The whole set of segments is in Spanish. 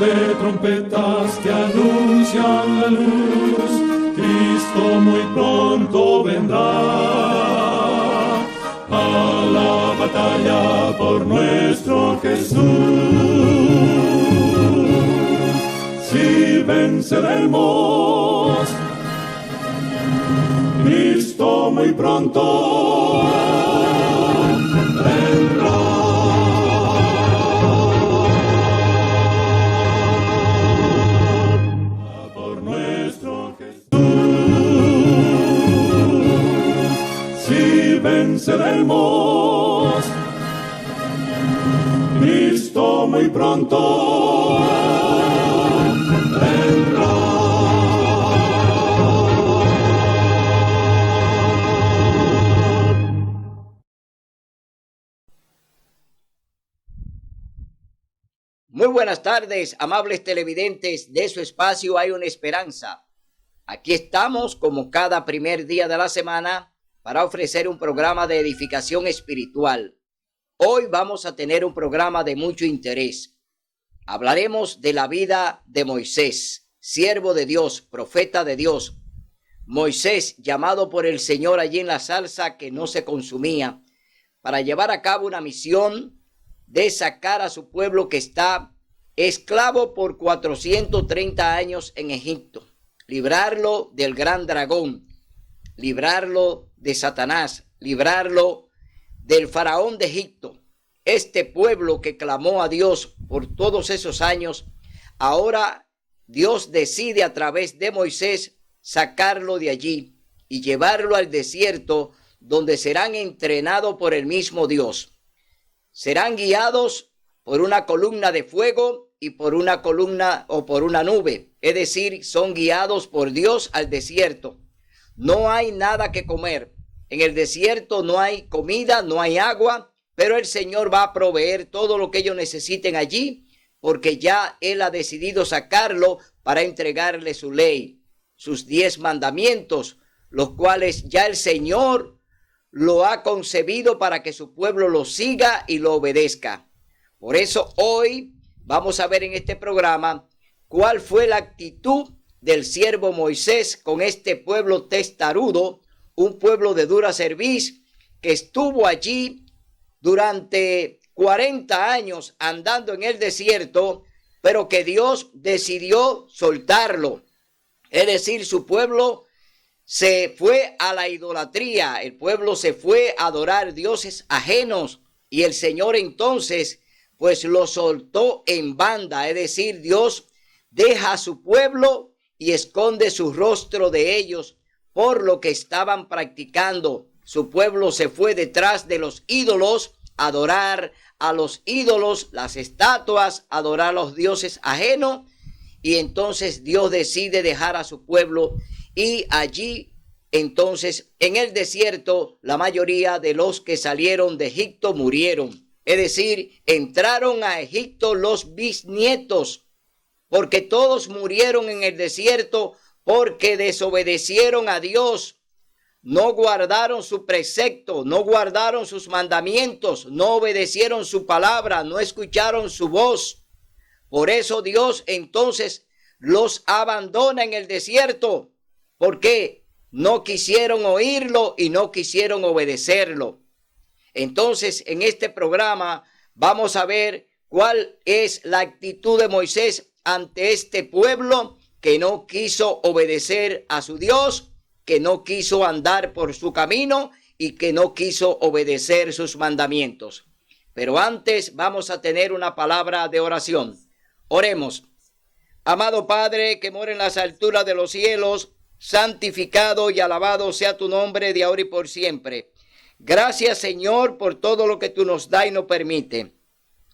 de trompetas que anuncian la luz, Cristo muy pronto vendrá a la batalla por nuestro Jesús. Si venceremos, Cristo muy pronto vendrá. Por nuestro Jesús, si venceremos, Cristo muy pronto vendrá. Muy buenas tardes, amables televidentes de su espacio Hay una Esperanza. Aquí estamos como cada primer día de la semana para ofrecer un programa de edificación espiritual. Hoy vamos a tener un programa de mucho interés. Hablaremos de la vida de Moisés, siervo de Dios, profeta de Dios. Moisés, llamado por el Señor allí en la zarza que no se consumía, para llevar a cabo una misión de sacar a su pueblo que está esclavo por 430 años en Egipto, librarlo del gran dragón, librarlo de Satanás, librarlo del faraón de Egipto. Este pueblo que clamó a Dios por todos esos años, ahora Dios decide a través de Moisés sacarlo de allí y llevarlo al desierto, donde serán entrenados por el mismo Dios. Serán guiados por una columna de fuego y por una columna o por una nube. Es decir, son guiados por Dios al desierto. No hay nada que comer. En el desierto no hay comida, no hay agua, pero el Señor va a proveer todo lo que ellos necesiten allí, porque ya Él ha decidido sacarlo para entregarle su ley, sus 10 mandamientos, los cuales ya el Señor lo ha concebido para que su pueblo lo siga y lo obedezca. Por eso hoy vamos a ver en este programa cuál fue la actitud del siervo Moisés con este pueblo testarudo, un pueblo de dura cerviz que estuvo allí durante 40 años andando en el desierto, pero que Dios decidió soltarlo. Es decir, su pueblo se fue a la idolatría, el pueblo se fue a adorar dioses ajenos y el Señor entonces pues lo soltó en banda. Es decir, Dios deja a su pueblo y esconde su rostro de ellos por lo que estaban practicando. Su pueblo se fue detrás de los ídolos, a adorar a los ídolos, las estatuas, a adorar a los dioses ajenos, y entonces Dios decide dejar a su pueblo. Y allí, entonces, en el desierto, la mayoría de los que salieron de Egipto murieron. Es decir, entraron a Egipto los bisnietos, porque todos murieron en el desierto porque desobedecieron a Dios. No guardaron su precepto, no guardaron sus mandamientos, no obedecieron su palabra, no escucharon su voz. Por eso Dios entonces los abandona en el desierto, porque no quisieron oírlo y no quisieron obedecerlo. Entonces, en este programa vamos a ver cuál es la actitud de Moisés ante este pueblo que no quiso obedecer a su Dios, que no quiso andar por su camino y que no quiso obedecer sus mandamientos. Pero antes vamos a tener una palabra de oración. Oremos. Amado Padre que mora en las alturas de los cielos, santificado y alabado sea tu nombre de ahora y por siempre. Gracias, Señor, por todo lo que tú nos das y nos permite.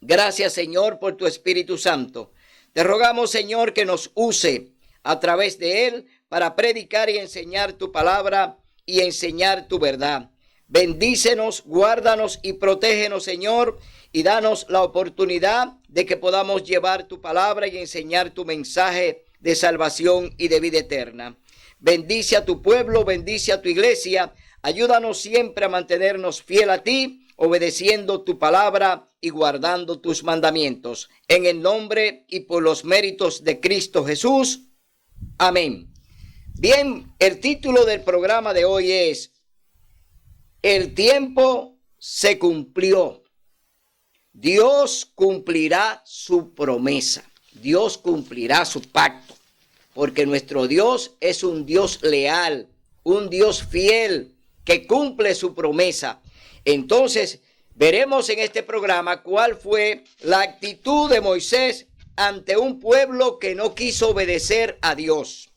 Gracias, Señor, por tu Espíritu Santo. Te rogamos, Señor, que nos use a través de él para predicar y enseñar tu palabra y enseñar tu verdad. Bendícenos, guárdanos y protégenos, Señor, y danos la oportunidad de que podamos llevar tu palabra y enseñar tu mensaje de salvación y de vida eterna. Bendice a tu pueblo, bendice a tu iglesia. Ayúdanos siempre a mantenernos fiel a ti obedeciendo tu palabra y guardando tus mandamientos. En el nombre y por los méritos de Cristo Jesús. Amén. Bien, el título del programa de hoy es: El tiempo se cumplió. Dios cumplirá su promesa. Dios cumplirá su pacto. Porque nuestro Dios es un Dios leal, un Dios fiel que cumple su promesa. Entonces, veremos en este programa cuál fue la actitud de Moisés ante un pueblo que no quiso obedecer a Dios.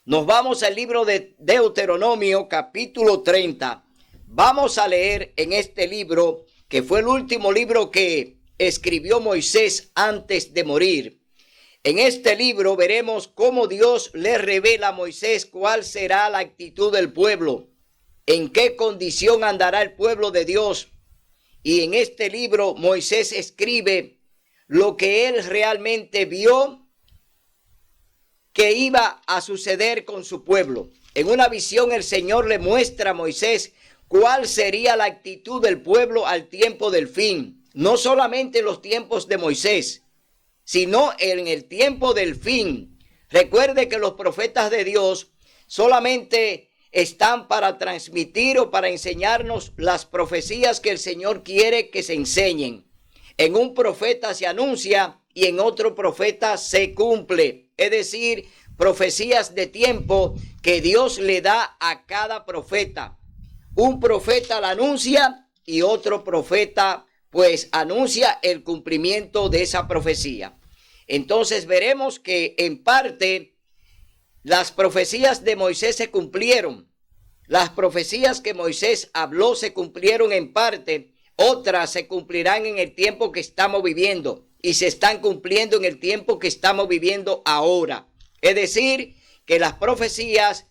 Nos vamos al libro de Deuteronomio, capítulo 30. Vamos a leer en este libro, que fue el último libro que escribió Moisés antes de morir. En este libro veremos cómo Dios le revela a Moisés cuál será la actitud del pueblo, en qué condición andará el pueblo de Dios. Y en este libro Moisés escribe lo que él realmente vio que iba a suceder con su pueblo. En una visión el Señor le muestra a Moisés cuál sería la actitud del pueblo al tiempo del fin. No solamente en los tiempos de Moisés, sino en el tiempo del fin. Recuerde que los profetas de Dios solamente están para transmitir o para enseñarnos las profecías que el Señor quiere que se enseñen. En un profeta se anuncia y en otro profeta se cumple. Es decir, profecías de tiempo que Dios le da a cada profeta. Un profeta la anuncia y otro profeta pues anuncia el cumplimiento de esa profecía. Entonces veremos que en parte las profecías de Moisés se cumplieron. Las profecías que Moisés habló se cumplieron en parte. Otras se cumplirán en el tiempo que estamos viviendo y se están cumpliendo en el tiempo que estamos viviendo ahora. Es decir, que las profecías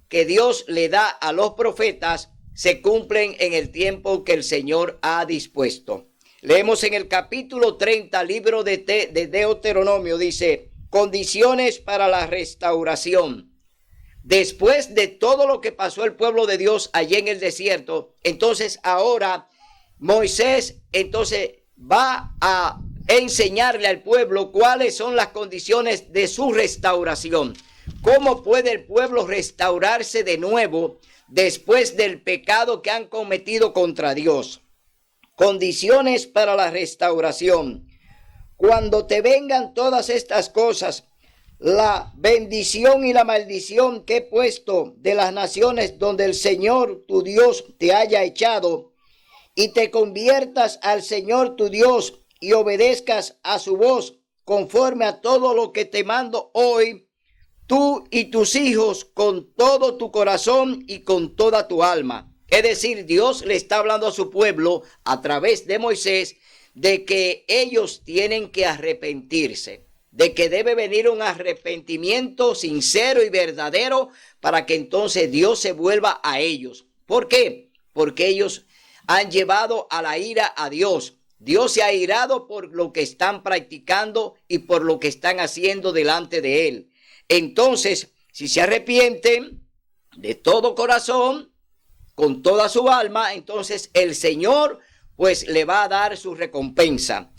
que Dios le da a los profetas se cumplen en el tiempo que el Señor ha dispuesto. Leemos en el capítulo 30, libro de Deuteronomio, dice: condiciones para la restauración. Después de todo lo que pasó el pueblo de Dios allí en el desierto, entonces ahora Moisés va a enseñarle al pueblo cuáles son las condiciones de su restauración. ¿Cómo puede el pueblo restaurarse de nuevo después del pecado que han cometido contra Dios? Condiciones para la restauración. Cuando te vengan todas estas cosas, la bendición y la maldición que he puesto de las naciones donde el Señor tu Dios te haya echado, y te conviertas al Señor tu Dios y obedezcas a su voz conforme a todo lo que te mando hoy, tú y tus hijos, con todo tu corazón y con toda tu alma. Es decir, Dios le está hablando a su pueblo a través de Moisés de que ellos tienen que arrepentirse, de que debe venir un arrepentimiento sincero y verdadero para que entonces Dios se vuelva a ellos. ¿Por qué? Porque ellos han llevado a la ira a Dios. Dios se ha irado por lo que están practicando y por lo que están haciendo delante de Él. Entonces, si se arrepienten de todo corazón, con toda su alma, entonces el Señor pues le va a dar su recompensa.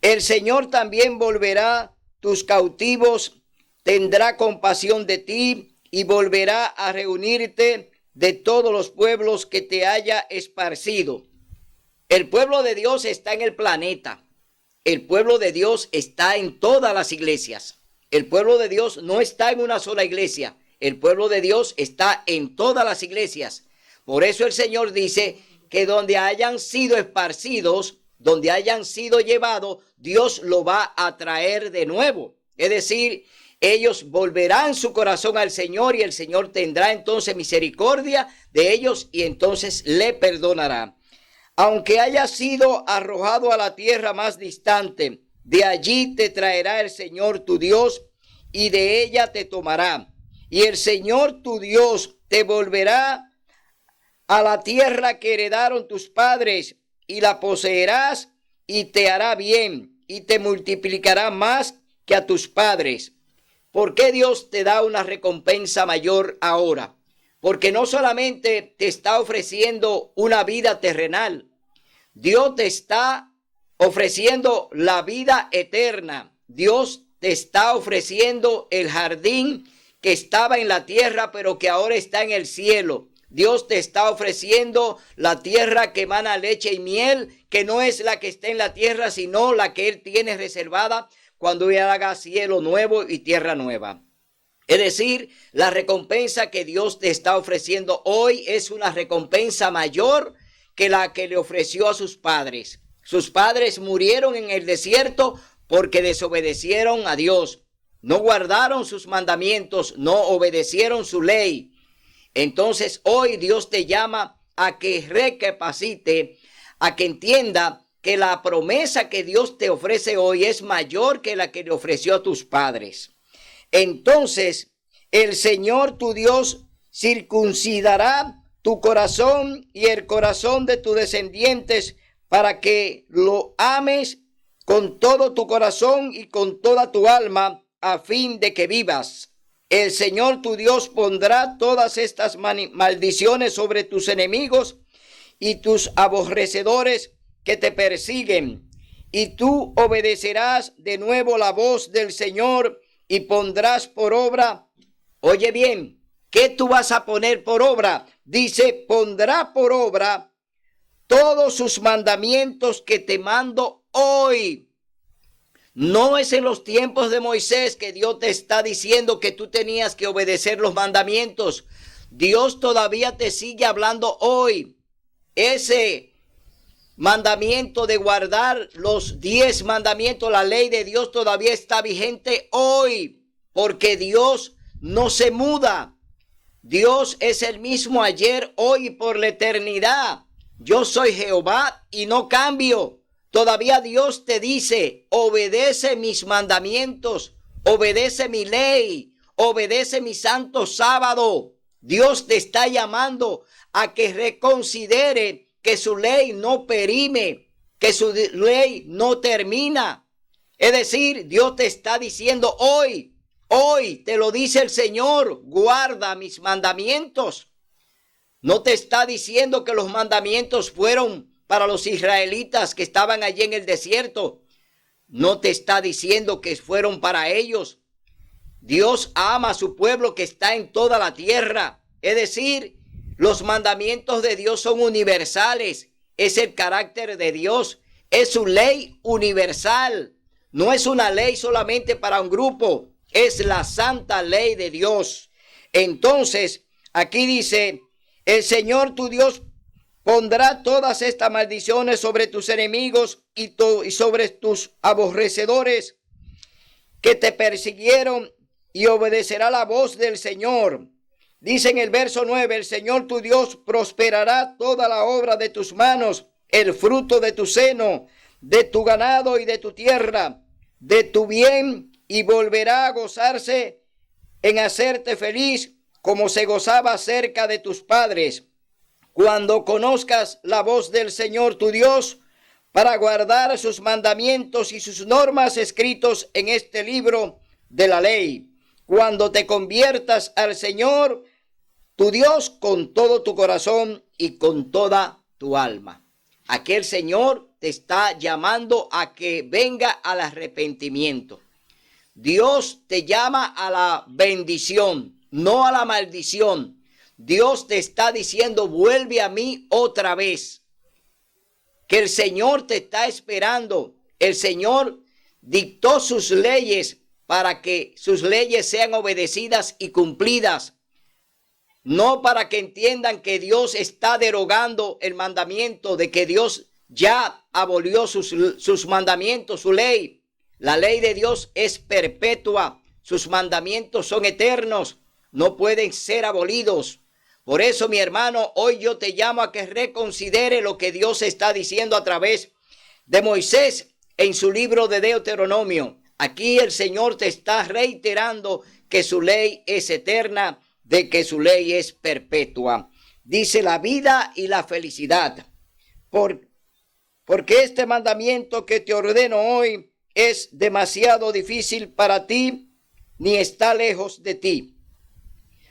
El Señor también volverá tus cautivos, tendrá compasión de ti y volverá a reunirte de todos los pueblos que te haya esparcido. El pueblo de Dios está en el planeta. El pueblo de Dios está en todas las iglesias. El pueblo de Dios no está en una sola iglesia. El pueblo de Dios está en todas las iglesias. Por eso el Señor dice que donde hayan sido esparcidos, donde hayan sido llevados, Dios lo va a traer de nuevo. Es decir, ellos volverán su corazón al Señor y el Señor tendrá entonces misericordia de ellos y entonces le perdonará. Aunque haya sido arrojado a la tierra más distante, de allí te traerá el Señor tu Dios y de ella te tomará. Y el Señor tu Dios te volverá a la tierra que heredaron tus padres y la poseerás y te hará bien y te multiplicará más que a tus padres. ¿Por qué Dios te da una recompensa mayor ahora? Porque no solamente te está ofreciendo una vida terrenal, Dios te está ofreciendo la vida eterna. Dios te está ofreciendo el jardín que estaba en la tierra, pero que ahora está en el cielo. Dios te está ofreciendo la tierra que emana leche y miel, que no es la que está en la tierra, sino la que Él tiene reservada cuando Él haga cielo nuevo y tierra nueva. Es decir, la recompensa que Dios te está ofreciendo hoy es una recompensa mayor que la que le ofreció a sus padres. Sus padres murieron en el desierto porque desobedecieron a Dios. No guardaron sus mandamientos, no obedecieron su ley. Entonces hoy Dios te llama a que recapacite, a que entienda que la promesa que Dios te ofrece hoy es mayor que la que le ofreció a tus padres. Entonces el Señor tu Dios circuncidará tu corazón y el corazón de tus descendientes para que lo ames con todo tu corazón y con toda tu alma, a fin de que vivas. El Señor tu Dios pondrá todas estas maldiciones sobre tus enemigos y tus aborrecedores que te persiguen, y tú obedecerás de nuevo la voz del Señor y pondrás por obra. Oye bien, ¿qué tú vas a poner por obra? Dice, pondrá por obra todos sus mandamientos que te mando hoy. No es en los tiempos de Moisés que Dios te está diciendo que tú tenías que obedecer los mandamientos. Dios todavía te sigue hablando hoy. Ese mandamiento de guardar los 10 mandamientos, la ley de Dios todavía está vigente hoy, porque Dios no se muda. Dios es el mismo ayer, hoy y por la eternidad. Yo soy Jehová y no cambio. Todavía Dios te dice, obedece mis mandamientos, obedece mi ley, obedece mi santo sábado. Dios te está llamando a que reconsidere que su ley no perime, que su ley no termina. Es decir, Dios te está diciendo hoy te lo dice el Señor, guarda mis mandamientos. No te está diciendo que los mandamientos fueron para los israelitas que estaban allí en el desierto. No te está diciendo que fueron para ellos. Dios ama a su pueblo que está en toda la tierra. Es decir, los mandamientos de Dios son universales. Es el carácter de Dios. Es su ley universal. No es una ley solamente para un grupo. Es la santa ley de Dios. Entonces, aquí dice, el Señor tu Dios pondrá todas estas maldiciones sobre tus enemigos y sobre tus aborrecedores que te persiguieron, y obedecerá la voz del Señor. Dice en el verso 9, el Señor tu Dios prosperará toda la obra de tus manos, el fruto de tu seno, de tu ganado y de tu tierra, de tu bien, y volverá a gozarse en hacerte feliz como se gozaba cerca de tus padres. Cuando conozcas la voz del Señor tu Dios para guardar sus mandamientos y sus normas escritos en este libro de la ley, cuando te conviertas al Señor tu Dios con todo tu corazón y con toda tu alma. Aquí el Señor te está llamando a que venga al arrepentimiento. Dios te llama a la bendición, no a la maldición. Dios te está diciendo, vuelve a mí otra vez. Que el Señor te está esperando. El Señor dictó sus leyes para que sus leyes sean obedecidas y cumplidas. No para que entiendan que Dios está derogando el mandamiento, de que Dios ya abolió sus mandamientos, su ley. La ley de Dios es perpetua. Sus mandamientos son eternos. No pueden ser abolidos. Por eso, mi hermano, hoy yo te llamo a que reconsidere lo que Dios está diciendo a través de Moisés en su libro de Deuteronomio. Aquí el Señor te está reiterando que su ley es eterna, de que su ley es perpetua. Dice la vida y la felicidad. Porque este mandamiento que te ordeno hoy es demasiado difícil para ti, ni está lejos de ti.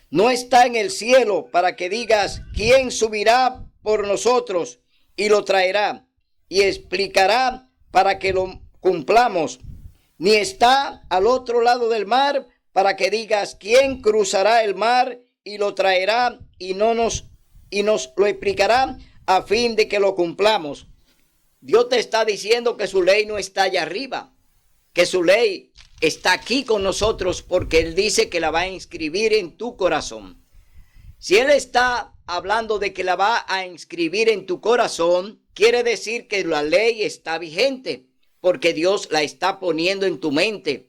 No está en el cielo para que digas, ¿quién subirá por nosotros y lo traerá? y explicará para que lo cumplamos, ni está al otro lado del mar para que digas quién cruzará el mar y lo traerá y nos lo explicará a fin de que lo cumplamos. Dios te está diciendo que su ley no está allá arriba, que su ley está aquí con nosotros porque Él dice que la va a inscribir en tu corazón. Si Él está hablando de que la va a inscribir en tu corazón, quiere decir que la ley está vigente porque Dios la está poniendo en tu mente.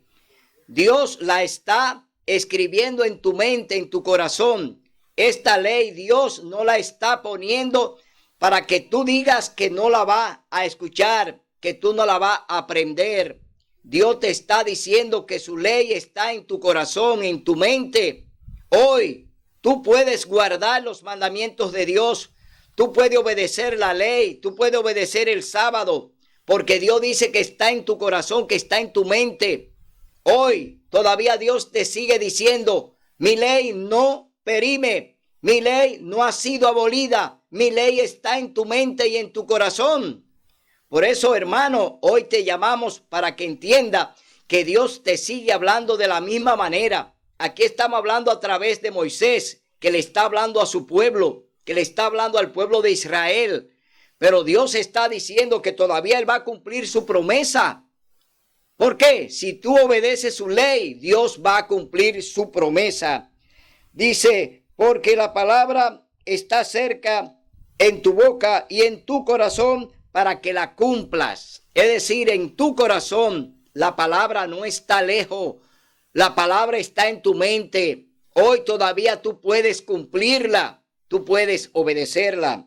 Dios la está escribiendo en tu mente, en tu corazón. Esta ley Dios no la está poniendo para que tú digas que no la va a escuchar, que tú no la vas a aprender. Dios te está diciendo que su ley está en tu corazón, en tu mente. Hoy tú puedes guardar los mandamientos de Dios. Tú puedes obedecer la ley. Tú puedes obedecer el sábado. Porque Dios dice que está en tu corazón, que está en tu mente. Hoy todavía Dios te sigue diciendo, mi ley no perime. Mi ley no ha sido abolida. Mi ley está en tu mente y en tu corazón. Por eso, hermano, hoy te llamamos para que entienda que Dios te sigue hablando de la misma manera. Aquí estamos hablando a través de Moisés, que le está hablando a su pueblo, que le está hablando al pueblo de Israel. Pero Dios está diciendo que todavía Él va a cumplir su promesa. ¿Por qué? Si tú obedeces su ley, Dios va a cumplir su promesa. Dice, porque la palabra está cerca en tu boca y en tu corazón para que la cumplas. Es decir, en tu corazón la palabra no está lejos. La palabra está en tu mente. Hoy todavía tú puedes cumplirla. Tú puedes obedecerla.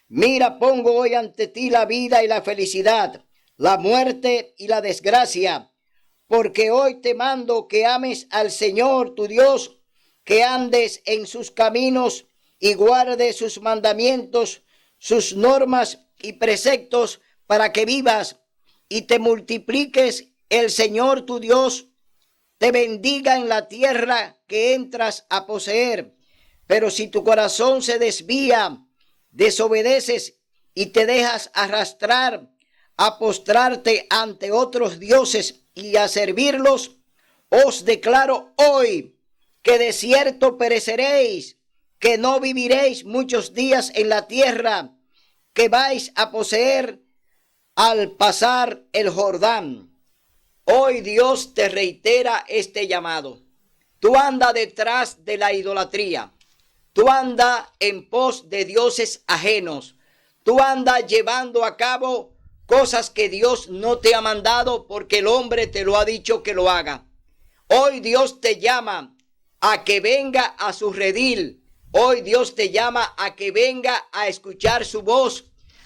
Mira, pongo hoy ante ti la vida y la felicidad, la muerte y la desgracia, porque hoy te mando que ames al Señor tu Dios, que andes en sus caminos y guardes sus mandamientos, sus normas y preceptos para que vivas y te multipliques. El Señor tu Dios te bendiga en la tierra que entras a poseer. Pero si tu corazón se desvía, desobedeces y te dejas arrastrar a postrarte ante otros dioses y a servirlos, os declaro hoy que de cierto pereceréis, que no viviréis muchos días en la tierra que vais a poseer al pasar el Jordán. Hoy Dios te reitera este llamado. Tú andas detrás de la idolatría. Tú andas en pos de dioses ajenos. Tú andas llevando a cabo cosas que Dios no te ha mandado porque el hombre te lo ha dicho que lo haga. Hoy Dios te llama a que venga a su redil. Hoy Dios te llama a que venga a escuchar su voz,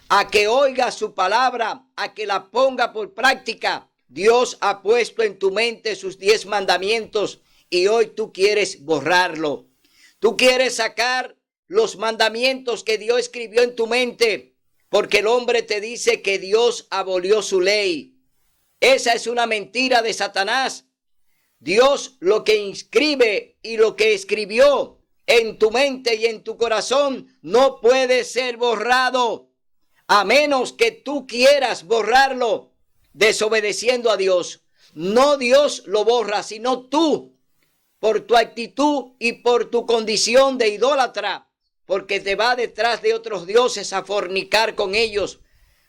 a que oiga su palabra, a que la ponga por práctica. Dios ha puesto en tu mente sus 10 mandamientos y hoy tú quieres borrarlo. Tú quieres sacar los mandamientos que Dios escribió en tu mente, porque el hombre te dice que Dios abolió su ley. Esa es una mentira de Satanás. Dios lo que inscribe y lo que escribió en tu mente y en tu corazón no puede ser borrado, a menos que tú quieras borrarlo desobedeciendo a Dios. No Dios lo borra, sino tú, por tu actitud y por tu condición de idólatra, porque te va detrás de otros dioses a fornicar con ellos,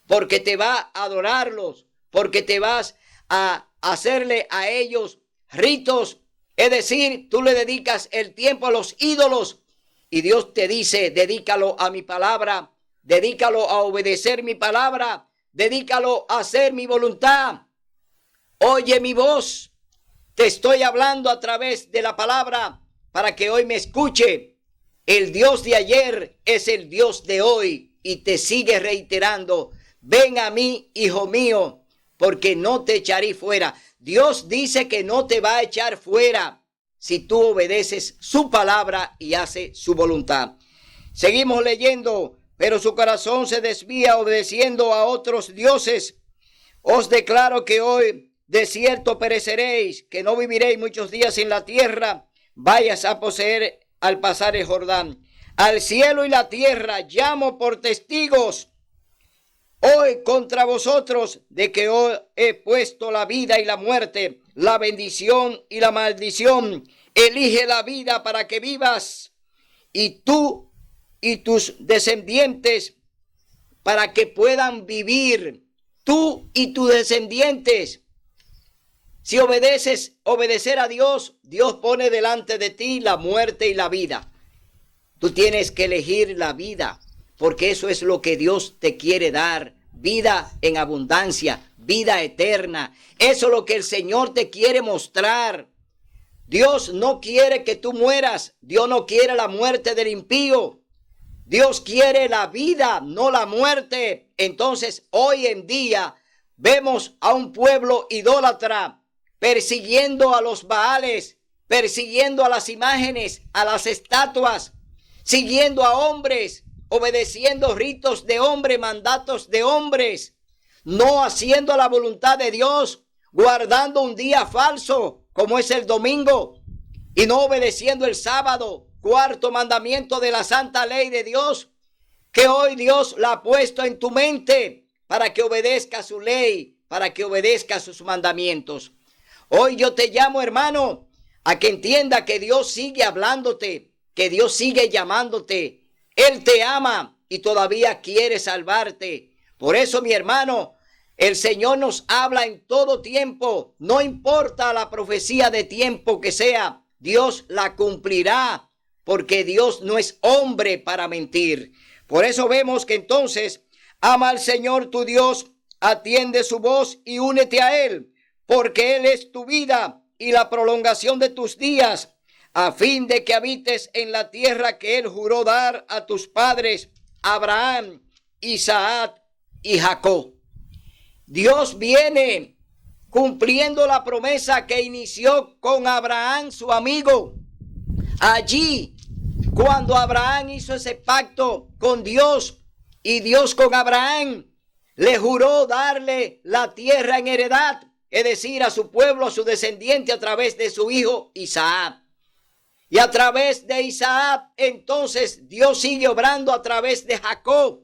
porque te va a adorarlos, porque te vas a hacerle a ellos ritos. Es decir, tú le dedicas el tiempo a los ídolos y Dios te dice, dedícalo a mi palabra, dedícalo a obedecer mi palabra, dedícalo a hacer mi voluntad. Oye mi voz. Te estoy hablando a través de la palabra para que hoy me escuche. El Dios de ayer es el Dios de hoy y te sigue reiterando. Ven a mí, hijo mío, porque no te echaré fuera. Dios dice que no te va a echar fuera si tú obedeces su palabra y haces su voluntad. Seguimos leyendo. Pero su corazón se desvía obedeciendo a otros dioses. Os declaro que hoy de cierto pereceréis, que no viviréis muchos días en la tierra, vayas a poseer al pasar el Jordán. Al cielo y la tierra llamo por testigos hoy contra vosotros, de que hoy he puesto la vida y la muerte, la bendición y la maldición. Elige la vida para que vivas, y tú y tus descendientes para que puedan vivir, tú y tus descendientes. Si obedecer a Dios, Dios pone delante de ti la muerte y la vida. Tú tienes que elegir la vida, porque eso es lo que Dios te quiere dar, vida en abundancia, vida eterna. Eso es lo que el Señor te quiere mostrar. Dios no quiere que tú mueras, Dios no quiere la muerte del impío. Dios quiere la vida, no la muerte. Entonces, hoy en día vemos a un pueblo idólatra persiguiendo a los Baales, persiguiendo a las imágenes, a las estatuas, siguiendo a hombres, obedeciendo ritos de hombres, mandatos de hombres, no haciendo la voluntad de Dios, guardando un día falso como es el domingo y no obedeciendo el sábado, cuarto mandamiento de la santa ley de Dios, que hoy Dios la ha puesto en tu mente para que obedezca su ley, para que obedezca sus mandamientos. Hoy yo te llamo, hermano, a que entienda que Dios sigue hablándote, que Dios sigue llamándote. Él te ama y todavía quiere salvarte. Por eso, mi hermano, el Señor nos habla en todo tiempo. No importa la profecía de tiempo que sea, Dios la cumplirá, porque Dios no es hombre para mentir. Por eso vemos que entonces ama al Señor tu Dios, atiende su voz y únete a Él, porque Él es tu vida y la prolongación de tus días, a fin de que habites en la tierra que Él juró dar a tus padres, Abraham, Isaac y Jacob. Dios viene cumpliendo la promesa que inició con Abraham, su amigo. Allí, cuando Abraham hizo ese pacto con Dios y Dios con Abraham, le juró darle la tierra en heredad, es decir, a su pueblo, a su descendiente, a través de su hijo Isaac. Y a través de Isaac, entonces Dios sigue obrando a través de Jacob.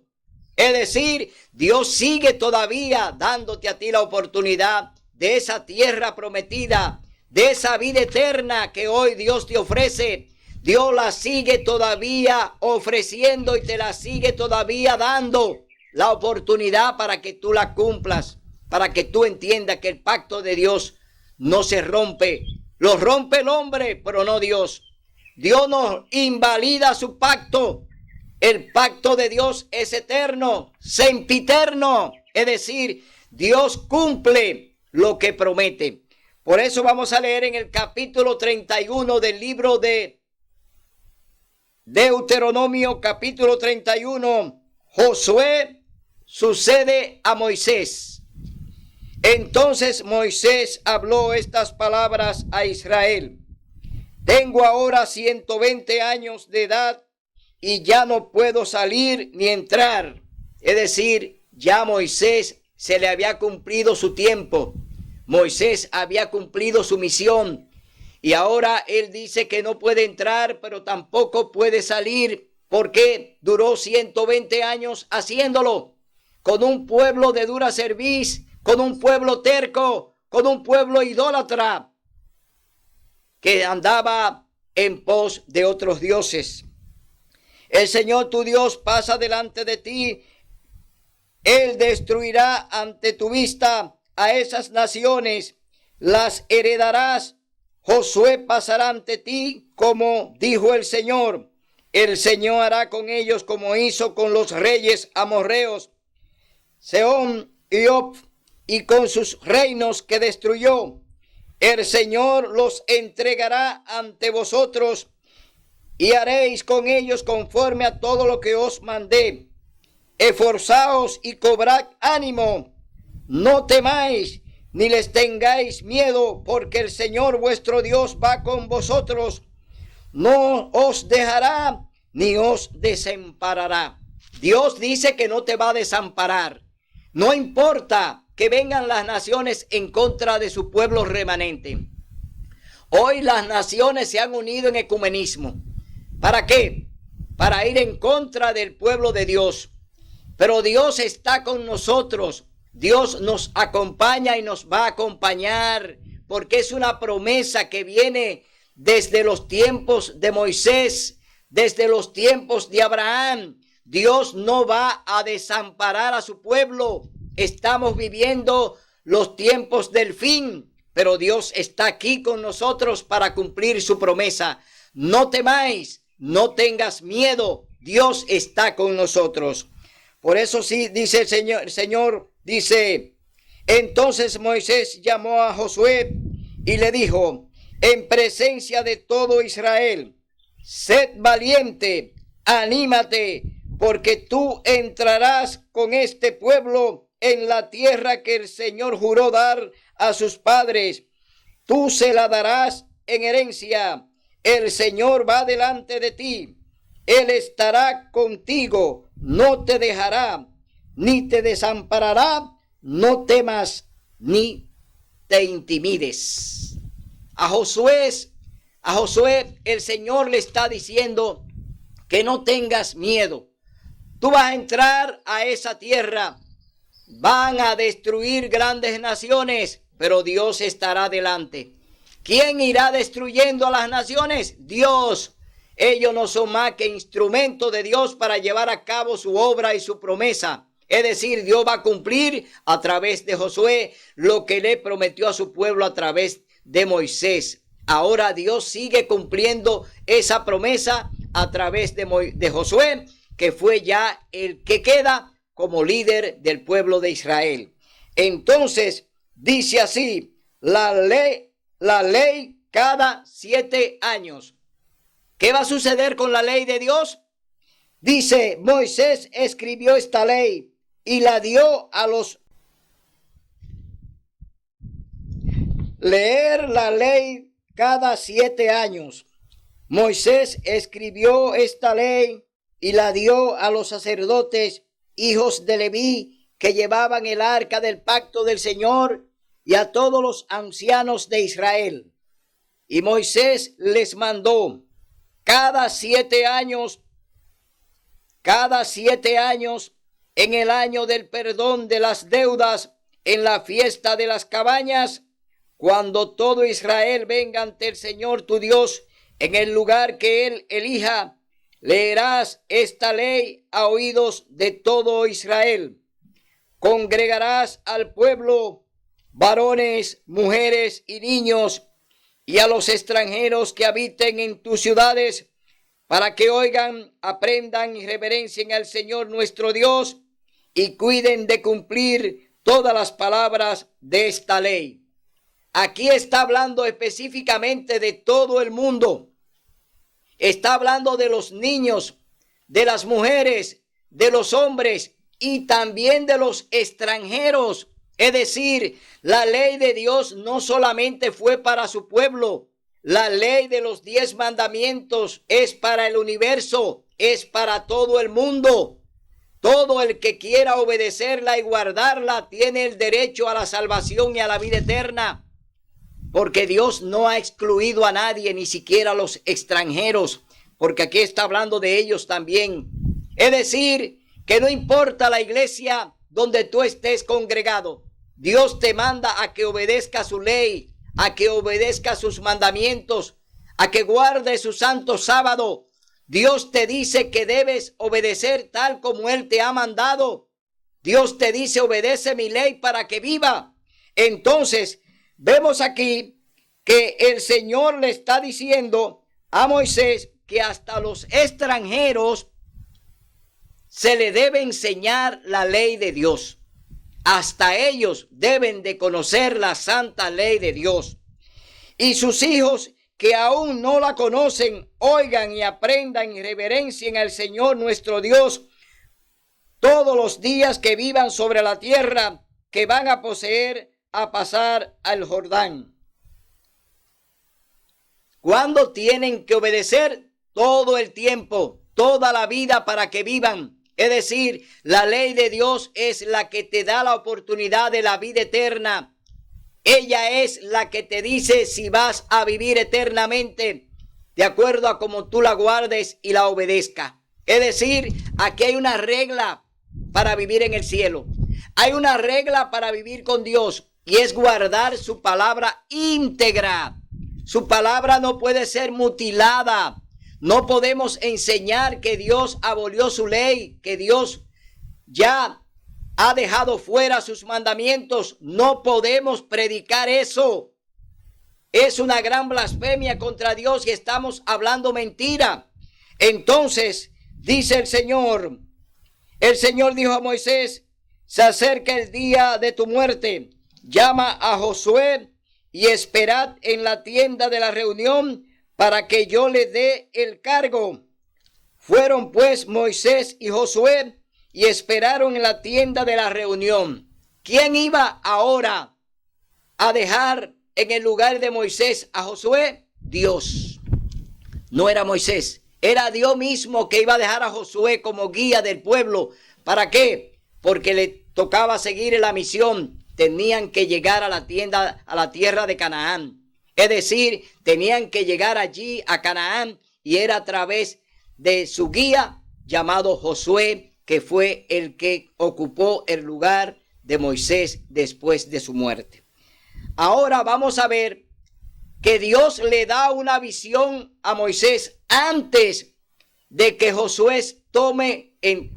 Es decir, Dios sigue todavía dándote a ti la oportunidad de esa tierra prometida, de esa vida eterna que hoy Dios te ofrece. Dios la sigue todavía ofreciendo y te la sigue todavía dando la oportunidad para que tú la cumplas, para que tú entiendas que el pacto de Dios no se rompe. Lo rompe el hombre, pero no Dios. Dios no invalida su pacto. El pacto de Dios es eterno, sempiterno. Es decir, Dios cumple lo que promete. Por eso vamos a leer en el capítulo 31 del libro de Deuteronomio, capítulo 31. Josué sucede a Moisés. Entonces Moisés habló estas palabras a Israel. Tengo ahora 120 años de edad y ya no puedo salir ni entrar. Es decir, ya Moisés se le había cumplido su tiempo. Moisés había cumplido su misión. Y ahora él dice que no puede entrar, pero tampoco puede salir, porque duró 120 años haciéndolo. Con un pueblo de dura cerviz, con un pueblo terco, con un pueblo idólatra, que andaba en pos de otros dioses. El Señor tu Dios pasa delante de ti. Él destruirá ante tu vista a esas naciones, las heredarás. Josué pasará ante ti, como dijo el Señor. El Señor hará con ellos como hizo con los reyes amorreos, Sehón y Og, y con sus reinos que destruyó. El Señor los entregará ante vosotros, y haréis con ellos conforme a todo lo que os mandé. Esforzaos y cobrad ánimo, no temáis, ni les tengáis miedo, porque el Señor vuestro Dios va con vosotros, no os dejará ni os desamparará. Dios dice que no te va a desamparar. No importa que vengan las naciones en contra de su pueblo remanente. Hoy las naciones se han unido en ecumenismo. ¿Para qué? Para ir en contra del pueblo de Dios. pero Dios está con nosotros. Dios nos acompaña y nos va a acompañar, porque es una promesa que viene desde los tiempos de Moisés, desde los tiempos de Abraham. Dios no va a desamparar a su pueblo. Estamos viviendo los tiempos del fin, pero Dios está aquí con nosotros para cumplir su promesa. No temáis, no tengas miedo, Dios está con nosotros. Por eso sí dice el Señor dice, entonces Moisés llamó a Josué y le dijo, en presencia de todo Israel, sed valiente, anímate, porque tú entrarás con este pueblo en la tierra que el Señor juró dar a sus padres. Tú se la darás en herencia. El Señor va delante de ti. Él estará contigo, no te dejará, ni te desamparará. No temas ni te intimides. A Josué el Señor le está diciendo que no tengas miedo. Tú vas a entrar a esa tierra. Van a destruir grandes naciones, pero Dios estará delante. ¿Quién irá destruyendo a las naciones? Dios. Ellos no son más que instrumentos de Dios para llevar a cabo su obra y su promesa. Es decir, Dios va a cumplir a través de Josué lo que le prometió a su pueblo a través de Moisés. Ahora Dios sigue cumpliendo esa promesa a través de Josué, que fue ya el que queda como líder del pueblo de Israel. Entonces dice así, la ley cada 7 años. ¿Qué va a suceder con la ley de Dios? Dice, Moisés escribió esta ley y la dio a los... Leer la ley cada 7 años. Moisés escribió esta ley y la dio a los sacerdotes, hijos de Leví, que llevaban el arca del pacto del Señor, y a todos los ancianos de Israel. Y Moisés les mandó cada 7 años, en el año del perdón de las deudas, en la fiesta de las cabañas, cuando todo Israel venga ante el Señor tu Dios, en el lugar que Él elija, leerás esta ley a oídos de todo Israel. Congregarás al pueblo, varones, mujeres y niños, y a los extranjeros que habiten en tus ciudades, para que oigan, aprendan y reverencien al Señor nuestro Dios, y cuiden de cumplir todas las palabras de esta ley. Aquí está hablando específicamente de todo el mundo. Está hablando de los niños, de las mujeres, de los hombres y también de los extranjeros. Es decir, la ley de Dios no solamente fue para su pueblo. La ley de los 10 mandamientos es para el universo, es para todo el mundo. Todo el que quiera obedecerla y guardarla tiene el derecho a la salvación y a la vida eterna. Porque Dios no ha excluido a nadie, ni siquiera a los extranjeros, porque aquí está hablando de ellos también. Es decir, que no importa la iglesia donde tú estés congregado, Dios te manda a que obedezca su ley, a que obedezca sus mandamientos, a que guarde su santo sábado. Dios te dice que debes obedecer tal como Él te ha mandado. Dios te dice, obedece mi ley para que viva. Entonces, vemos aquí que el Señor le está diciendo a Moisés que hasta los extranjeros se le debe enseñar la ley de Dios. Hasta ellos deben de conocer la santa ley de Dios. Y sus hijos que aún no la conocen, oigan y aprendan y reverencien al Señor nuestro Dios todos los días que vivan sobre la tierra que van a poseer a pasar al Jordán. ¿Cuándo tienen que obedecer? Todo el tiempo, toda la vida para que vivan. Es decir, la ley de Dios es la que te da la oportunidad de la vida eterna. Ella es la que te dice si vas a vivir eternamente de acuerdo a cómo tú la guardes y la obedezcas. Es decir, aquí hay una regla para vivir en el cielo. Hay una regla para vivir con Dios y es guardar su palabra íntegra. Su palabra no puede ser mutilada. No podemos enseñar que Dios abolió su ley, que Dios ya ha dejado fuera sus mandamientos. No podemos predicar eso. Es una gran blasfemia contra Dios y estamos hablando mentira. Entonces, dice el Señor dijo a Moisés: se acerca el día de tu muerte. Llama a Josué y esperad en la tienda de la reunión para que yo le dé el cargo. Fueron pues Moisés y Josué y esperaron en la tienda de la reunión. ¿Quién iba ahora a dejar en el lugar de Moisés a Josué? Dios. No era Moisés, era Dios mismo que iba a dejar a Josué como guía del pueblo. ¿Para qué? Porque le tocaba seguir la misión. Tenían que llegar a la tierra de Canaán. Es decir, tenían que llegar allí a Canaán y era a través de su guía llamado Josué, que fue el que ocupó el lugar de Moisés después de su muerte. Ahora vamos a ver que Dios le da una visión a Moisés antes de que Josué tome el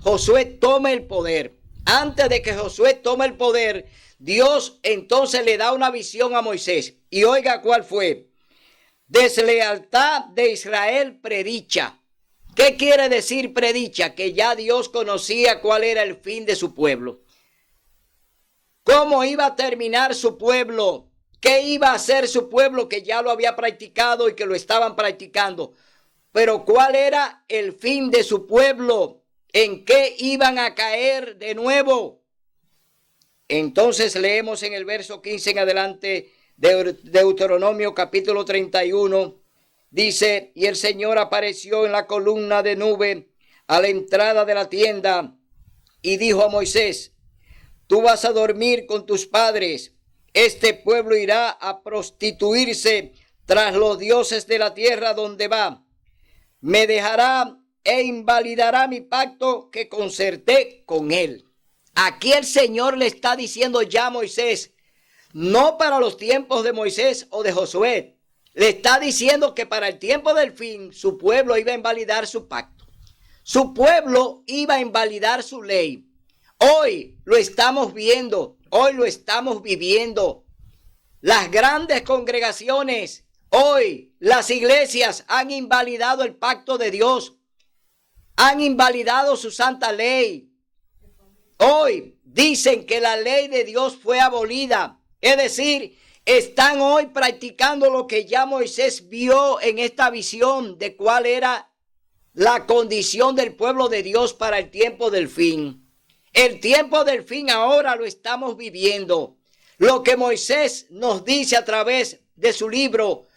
poder. Antes de que Josué tome el poder, Dios entonces le da una visión a Moisés. Y oiga cuál fue. Deslealtad de Israel predicha. ¿Qué quiere decir predicha? Que ya Dios conocía cuál era el fin de su pueblo. ¿Cómo iba a terminar su pueblo? ¿Qué iba a hacer su pueblo que ya lo había practicado y que lo estaban practicando? Pero ¿cuál era el fin de su pueblo? ¿En qué iban a caer de nuevo? Entonces leemos en el verso 15 en adelante de Deuteronomio capítulo 31. Dice: y el Señor apareció en la columna de nube a la entrada de la tienda y dijo a Moisés: tú vas a dormir con tus padres. Este pueblo irá a prostituirse tras los dioses de la tierra donde va. Me dejará e invalidará mi pacto que concerté con él. Aquí el Señor le está diciendo ya a Moisés, no para los tiempos de Moisés o de Josué. Le está diciendo que para el tiempo del fin su pueblo iba a invalidar su pacto. Su pueblo iba a invalidar su ley. Hoy lo estamos viendo, hoy lo estamos viviendo. Las grandes congregaciones, hoy las iglesias han invalidado el pacto de Dios. Han invalidado su santa ley. Hoy dicen que la ley de Dios fue abolida. Es decir, están hoy practicando lo que ya Moisés vio en esta visión de cuál era la condición del pueblo de Dios para el tiempo del fin. El tiempo del fin ahora lo estamos viviendo. Lo que Moisés nos dice a través de su libro,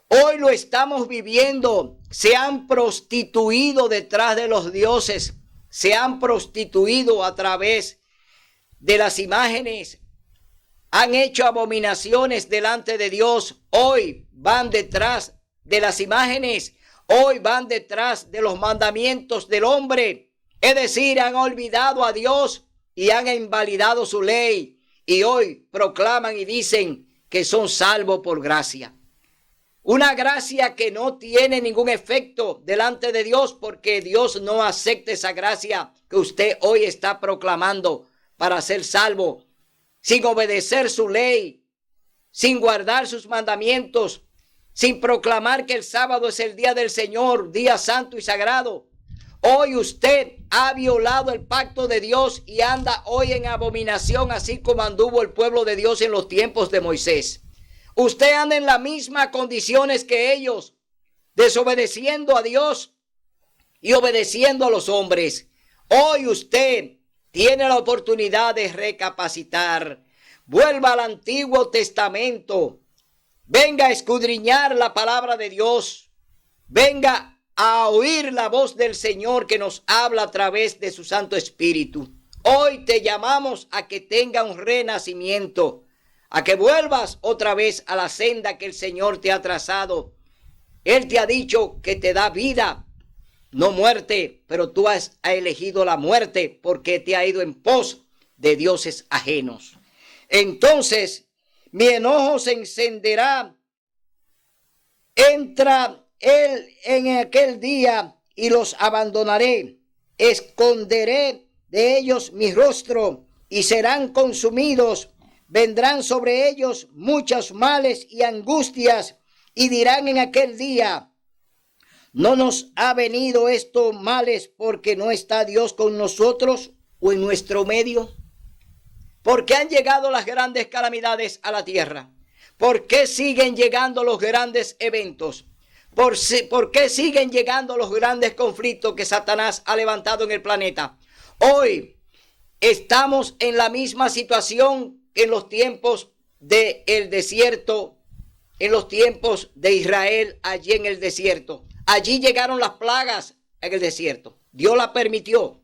hoy lo estamos viviendo. Se han prostituido detrás de los dioses. Se han prostituido a través de las imágenes. Han hecho abominaciones delante de Dios. Hoy van detrás de las imágenes. Hoy van detrás de los mandamientos del hombre. Es decir, han olvidado a Dios y han invalidado su ley. Y hoy proclaman y dicen que son salvos por gracia. Una gracia que no tiene ningún efecto delante de Dios, porque Dios no acepta esa gracia que usted hoy está proclamando para ser salvo, sin obedecer su ley, sin guardar sus mandamientos, sin proclamar que el sábado es el día del Señor, día santo y sagrado. Hoy usted ha violado el pacto de Dios y anda hoy en abominación, así como anduvo el pueblo de Dios en los tiempos de Moisés. Usted anda en las mismas condiciones que ellos, desobedeciendo a Dios y obedeciendo a los hombres. Hoy usted tiene la oportunidad de recapacitar. Vuelva al Antiguo Testamento. Venga a escudriñar la palabra de Dios. Venga a oír la voz del Señor que nos habla a través de su Santo Espíritu. Hoy te llamamos a que tenga un renacimiento, a que vuelvas otra vez a la senda que el Señor te ha trazado. Él te ha dicho que te da vida. no muerte, pero tú has elegido la muerte porque te ha ido en pos de dioses ajenos. Entonces mi enojo se encenderá, entra él en aquel día y los abandonaré, esconderé de ellos mi rostro y serán consumidos. Vendrán sobre ellos muchos males y angustias y dirán en aquel día: ¿no nos ha venido estos males porque no está Dios con nosotros o en nuestro medio? ¿Por qué han llegado las grandes calamidades a la tierra? ¿Por qué siguen llegando los grandes eventos? ¿Por qué siguen llegando los grandes conflictos que Satanás ha levantado en el planeta? Hoy estamos en la misma situación que en los tiempos del desierto, en los tiempos de Israel, allí en el desierto. Allí llegaron las plagas en el desierto. Dios las permitió.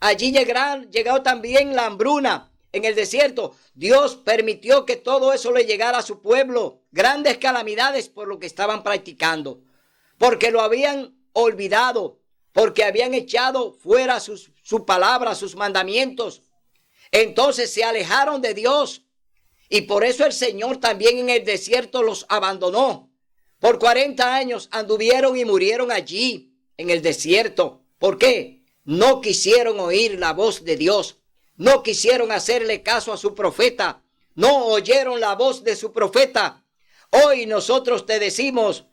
Allí llegó también la hambruna en el desierto. Dios permitió que todo eso le llegara a su pueblo. Grandes calamidades por lo que estaban practicando. Porque lo habían olvidado. Porque habían echado fuera su palabra, sus mandamientos. Entonces se alejaron de Dios. Y por eso el Señor también en el desierto los abandonó. Por 40 años anduvieron y murieron allí en el desierto. ¿Por qué? No quisieron oír la voz de Dios. No quisieron hacerle caso a su profeta. No oyeron la voz de su profeta. Hoy nosotros te decimos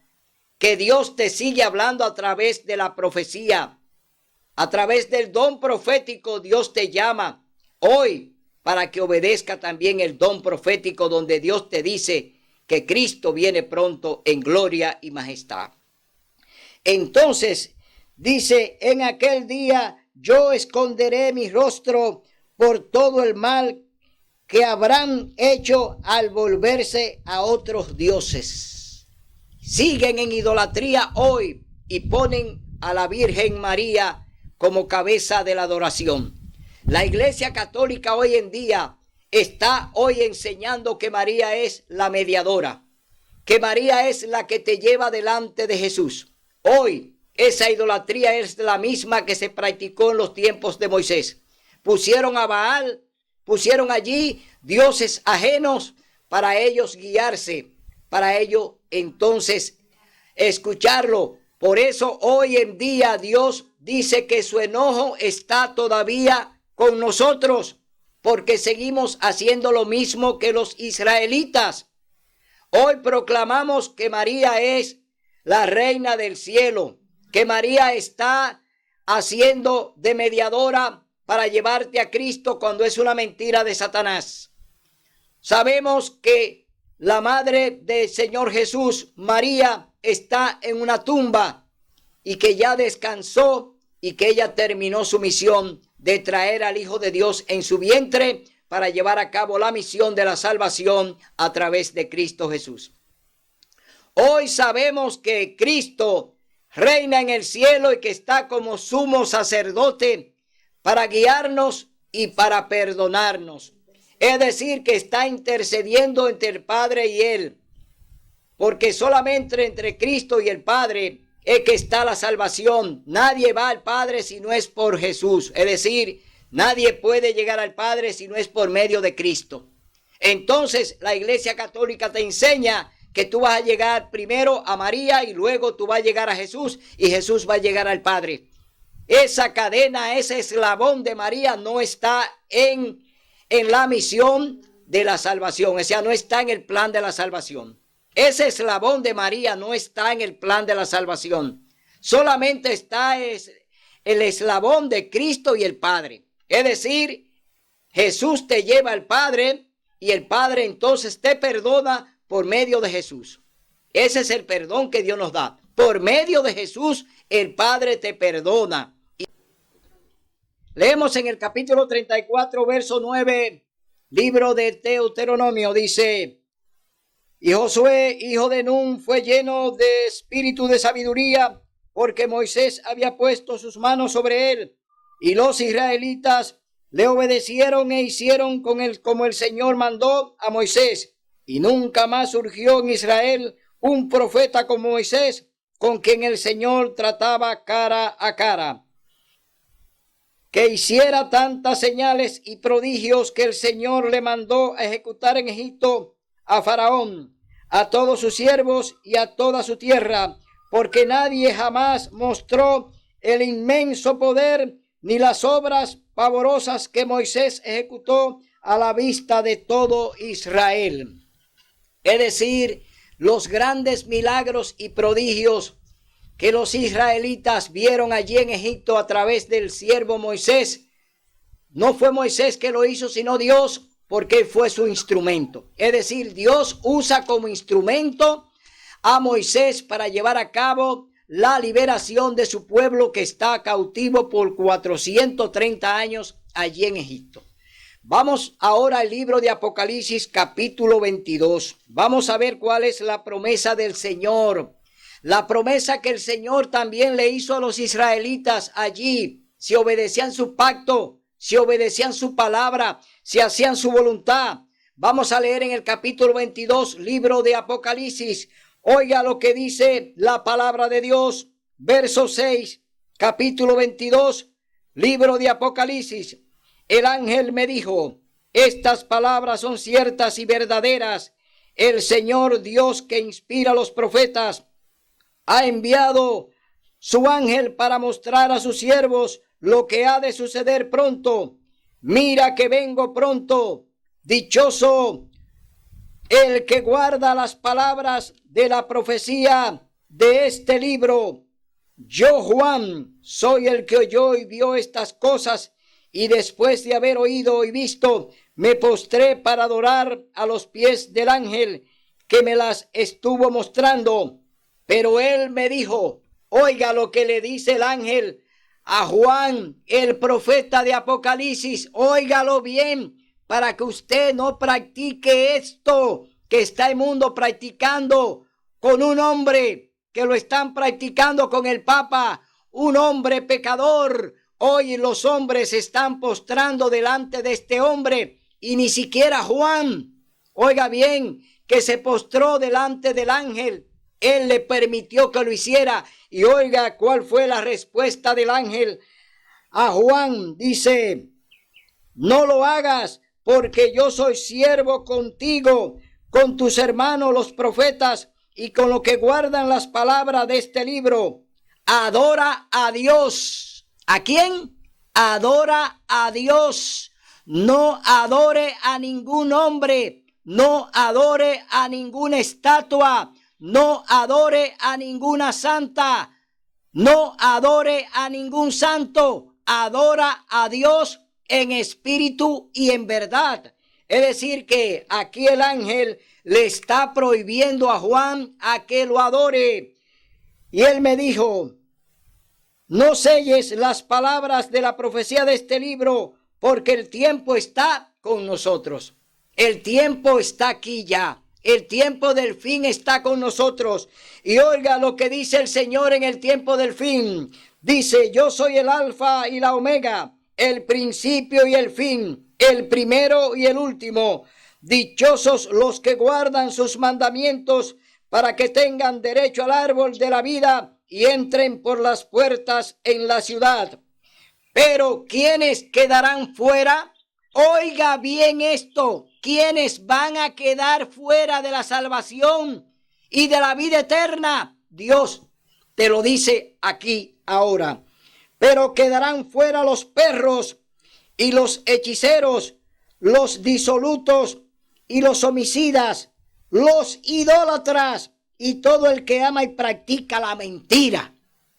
que Dios te sigue hablando a través de la profecía. A través del don profético Dios te llama hoy para que obedezca también el don profético donde Dios te dice que Cristo viene pronto en gloria y majestad. Entonces dice: en aquel día yo esconderé mi rostro por todo el mal que habrán hecho al volverse a otros dioses. Siguen en idolatría hoy y ponen a la Virgen María como cabeza de la adoración. La Iglesia Católica hoy en día está hoy enseñando que María es la mediadora, que María es la que te lleva delante de Jesús. Hoy esa idolatría es la misma que se practicó en los tiempos de Moisés. Pusieron a Baal, pusieron allí dioses ajenos para ellos guiarse, para ellos entonces escucharlo. Por eso hoy en día Dios dice que su enojo está todavía con nosotros, porque seguimos haciendo lo mismo que los israelitas. Hoy proclamamos que María es la reina del cielo, que María está haciendo de mediadora para llevarte a Cristo cuando es una mentira de Satanás. Sabemos que la madre del Señor Jesús, María, está en una tumba y que ya descansó y que ella terminó su misión de traer al Hijo de Dios en su vientre para llevar a cabo la misión de la salvación a través de Cristo Jesús. Hoy sabemos que Cristo reina en el cielo y que está como sumo sacerdote para guiarnos y para perdonarnos. Es decir, que está intercediendo entre el Padre y Él, porque solamente entre Cristo y el Padre es que está la salvación. Nadie va al Padre si no es por Jesús. Es decir, nadie puede llegar al Padre si no es por medio de Cristo. Entonces la Iglesia Católica te enseña que tú vas a llegar primero a María y luego tú vas a llegar a Jesús y Jesús va a llegar al Padre. Esa cadena, ese eslabón de María no está en la misión de la salvación. O sea, no está en el plan de la salvación. Ese eslabón de María no está en el plan de la salvación. Solamente está el eslabón de Cristo y el Padre. Es decir, Jesús te lleva al Padre y el Padre entonces te perdona por medio de Jesús. Ese es el perdón que Dios nos da. Por medio de Jesús el Padre te perdona. Leemos en el capítulo 34, verso 9, libro de Deuteronomio, dice: y Josué, hijo de Nun, fue lleno de espíritu de sabiduría, porque Moisés había puesto sus manos sobre él. Y los israelitas le obedecieron e hicieron con él como el Señor mandó a Moisés. Y nunca más surgió en Israel un profeta como Moisés, con quien el Señor trataba cara a cara, que hiciera tantas señales y prodigios que el Señor le mandó a ejecutar en Egipto a Faraón, a todos sus siervos y a toda su tierra, porque nadie jamás mostró el inmenso poder ni las obras pavorosas que Moisés ejecutó a la vista de todo Israel. Es decir, los grandes milagros y prodigios que los israelitas vieron allí en Egipto a través del siervo Moisés. No fue Moisés que lo hizo, sino Dios, porque él fue su instrumento. Es decir, Dios usa como instrumento a Moisés para llevar a cabo la liberación de su pueblo que está cautivo por 430 años allí en Egipto. Vamos ahora al libro de Apocalipsis capítulo 22. Vamos a ver cuál es la promesa del Señor. La promesa que el Señor también le hizo a los israelitas allí, si obedecían su pacto, si obedecían su palabra, si hacían su voluntad. Vamos a leer en el capítulo 22, libro de Apocalipsis. Oiga lo que dice la palabra de Dios, verso 6, capítulo 22, libro de Apocalipsis. El ángel me dijo, estas palabras son ciertas y verdaderas. El Señor Dios que inspira a los profetas ha enviado su ángel para mostrar a sus siervos lo que ha de suceder pronto. Mira que vengo pronto. Dichoso el que guarda las palabras de la profecía de este libro. Yo, Juan, soy el que oyó y vio estas cosas, y después de haber oído y visto, me postré para adorar a los pies del ángel que me las estuvo mostrando. Pero él me dijo, oiga lo que le dice el ángel a Juan, el profeta de Apocalipsis, óigalo bien, para que usted no practique esto que está el mundo practicando con un hombre, que lo están practicando con el Papa, un hombre pecador. Hoy los hombres se están postrando delante de este hombre y ni siquiera Juan, oiga bien, que se postró delante del ángel, él le permitió que lo hiciera. Y oiga cuál fue la respuesta del ángel a Juan. Dice, no lo hagas, porque yo soy siervo contigo, con tus hermanos los profetas y con los que guardan las palabras de este libro. Adora a Dios. ¿A quién? Adora a Dios. No adore a ningún hombre. No adore a ninguna estatua. No adore a ninguna santa. No adore a ningún santo. Adora a Dios en espíritu y en verdad. Es decir que aquí el ángel le está prohibiendo a Juan a que lo adore. Y él me dijo, no selles las palabras de la profecía de este libro, porque el tiempo está con nosotros. El tiempo está aquí ya. El tiempo del fin está con nosotros. Y oiga lo que dice el Señor en el tiempo del fin. Dice, yo soy el alfa y la omega, el principio y el fin, el primero y el último. Dichosos los que guardan sus mandamientos para que tengan derecho al árbol de la vida y entren por las puertas en la ciudad. Pero ¿quiénes quedarán fuera? Oiga bien esto, ¿quiénes van a quedar fuera de la salvación y de la vida eterna? Dios te lo dice aquí ahora. Pero quedarán fuera los perros y los hechiceros, los disolutos y los homicidas, los idólatras y todo el que ama y practica la mentira.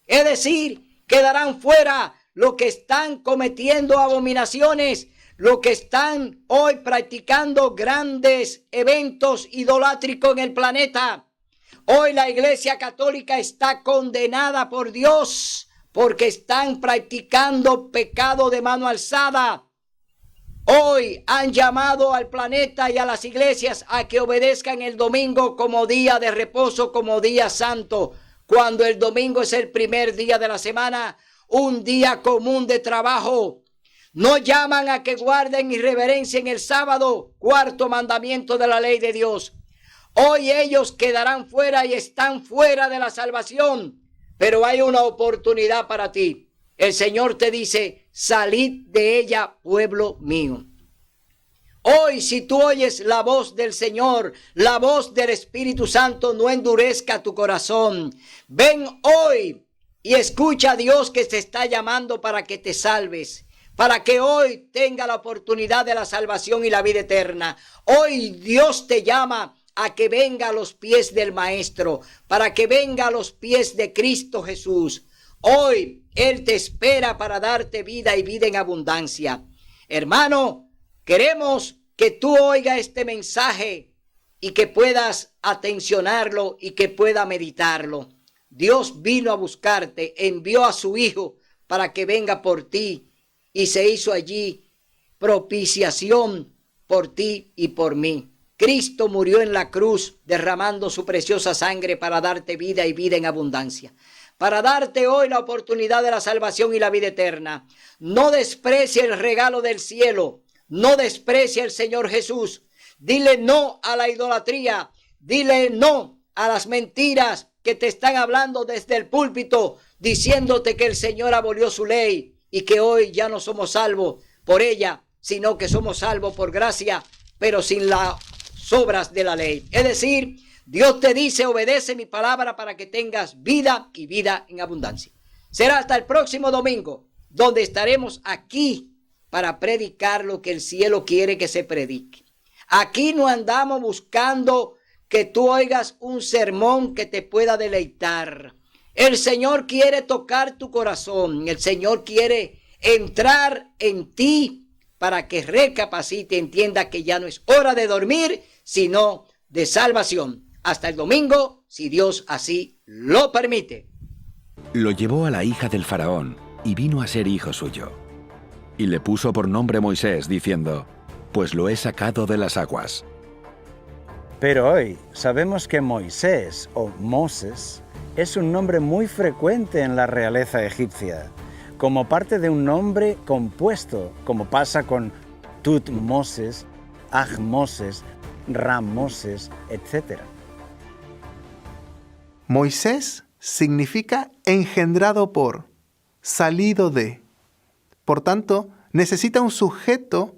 Es decir, quedarán fuera los que están cometiendo abominaciones, los que están hoy practicando grandes eventos idolátricos en el planeta. Hoy la Iglesia Católica está condenada por Dios porque están practicando pecado de mano alzada. Hoy han llamado al planeta y a las iglesias a que obedezcan el domingo como día de reposo, como día santo, cuando el domingo es el primer día de la semana, un día común de trabajo. No llaman a que guarden y reverencien el sábado, cuarto mandamiento de la ley de Dios. Hoy ellos quedarán fuera y están fuera de la salvación, pero hay una oportunidad para ti. El Señor te dice, salid de ella, pueblo mío. Hoy, si tú oyes la voz del Señor, la voz del Espíritu Santo, no endurezca tu corazón. Ven hoy y escucha a Dios que te está llamando para que te salves, para que hoy tenga la oportunidad de la salvación y la vida eterna. Hoy Dios te llama a que venga a los pies del Maestro, para que venga a los pies de Cristo Jesús. Hoy Él te espera para darte vida y vida en abundancia. Hermano, queremos que tú oigas este mensaje y que puedas atencionarlo y que pueda meditarlo. Dios vino a buscarte, envió a su Hijo para que venga por ti y se hizo allí propiciación por ti y por mí. Cristo murió en la cruz derramando su preciosa sangre para darte vida y vida en abundancia, para darte hoy la oportunidad de la salvación y la vida eterna. No desprecie el regalo del cielo. No desprecie al Señor Jesús. Dile no a la idolatría. Dile no a las mentiras que te están hablando desde el púlpito, diciéndote que el Señor abolió su ley y que hoy ya no somos salvos por ella, sino que somos salvos por gracia, pero sin las obras de la ley. Es decir, Dios te dice, obedece mi palabra para que tengas vida y vida en abundancia. Será hasta el próximo domingo, donde estaremos aquí para predicar lo que el cielo quiere que se predique. Aquí no andamos buscando que tú oigas un sermón que te pueda deleitar. El Señor quiere tocar tu corazón. El Señor quiere entrar en ti para que recapacite, entienda que ya no es hora de dormir, sino de salvación. Hasta el domingo, si Dios así lo permite. Lo llevó a la hija del faraón y vino a ser hijo suyo. Y le puso por nombre Moisés, diciendo, pues lo he sacado de las aguas. Pero hoy sabemos que Moisés, o Moses, es un nombre muy frecuente en la realeza egipcia, como parte de un nombre compuesto, como pasa con Tutmoses, Ahmoses, Ramoses, etc. Moisés significa engendrado por, salido de. Por tanto, necesita un sujeto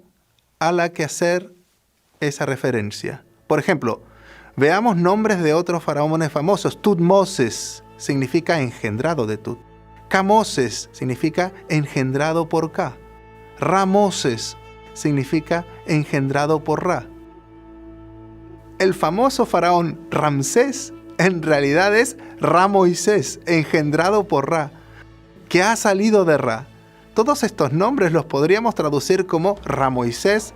a la que hacer esa referencia. Por ejemplo, veamos nombres de otros faraones famosos. Tutmoses significa engendrado de Tut. Camoses significa engendrado por Ca. Ramoses significa engendrado por Ra. El famoso faraón Ramsés en realidad es Ramoisés, engendrado por Ra, que ha salido de Ra. Todos estos nombres los podríamos traducir como Ramoisés,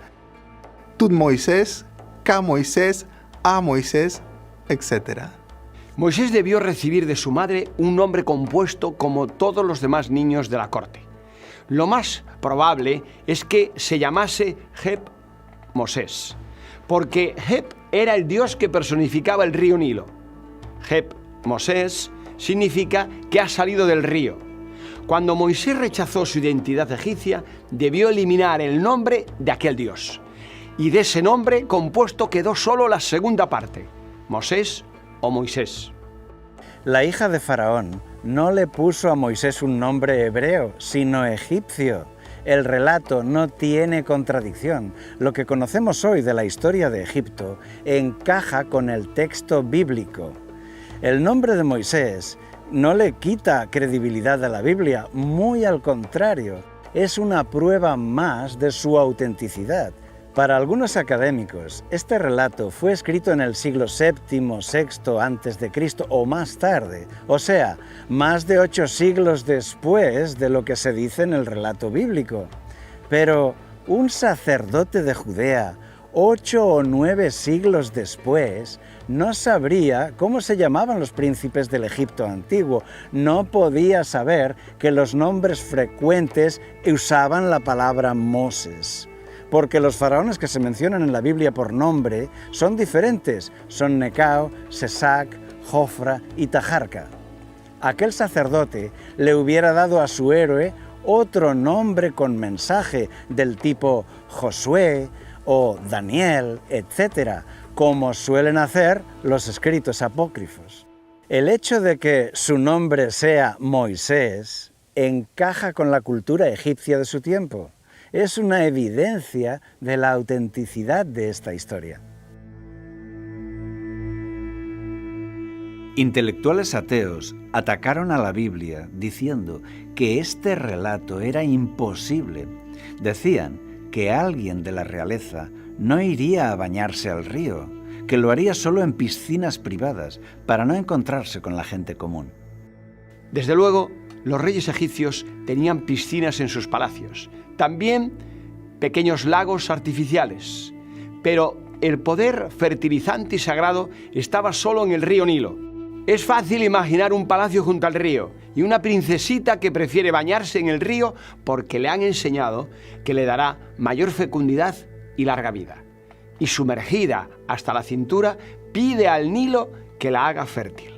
Tutmoisés, Camoisés, Amoisés, etc. Moisés debió recibir de su madre un nombre compuesto como todos los demás niños de la corte. Lo más probable es que se llamase Heb-Moses, porque Heb era el dios que personificaba el río Nilo. Heb-Moses significa que ha salido del río. Cuando Moisés rechazó su identidad egipcia, debió eliminar el nombre de aquel dios. Y de ese nombre compuesto quedó solo la segunda parte, Mosés o Moisés. La hija de Faraón no le puso a Moisés un nombre hebreo, sino egipcio. El relato no tiene contradicción. Lo que conocemos hoy de la historia de Egipto encaja con el texto bíblico. El nombre de Moisés no le quita credibilidad a la Biblia, muy al contrario, es una prueba más de su autenticidad. Para algunos académicos, este relato fue escrito en el siglo VII, VI a.C. o más tarde, o sea, más de 8 siglos después de lo que se dice en el relato bíblico. Pero un sacerdote de Judea, 8 o 9 siglos después, no sabría cómo se llamaban los príncipes del Egipto antiguo. No podía saber que los nombres frecuentes usaban la palabra Moses. Porque los faraones que se mencionan en la Biblia por nombre son diferentes. Son Necao, Sesac, Jofra y Tajarca. Aquel sacerdote le hubiera dado a su héroe otro nombre con mensaje del tipo Josué o Daniel, etc., como suelen hacer los escritos apócrifos. El hecho de que su nombre sea Moisés encaja con la cultura egipcia de su tiempo. Es una evidencia de la autenticidad de esta historia. Intelectuales ateos atacaron a la Biblia diciendo que este relato era imposible. Decían que alguien de la realeza no iría a bañarse al río, que lo haría solo en piscinas privadas para no encontrarse con la gente común. Desde luego, los reyes egipcios tenían piscinas en sus palacios, también pequeños lagos artificiales, pero el poder fertilizante y sagrado estaba solo en el río Nilo. Es fácil imaginar un palacio junto al río y una princesita que prefiere bañarse en el río porque le han enseñado que le dará mayor fecundidad y larga vida. Y sumergida hasta la cintura, pide al Nilo que la haga fértil.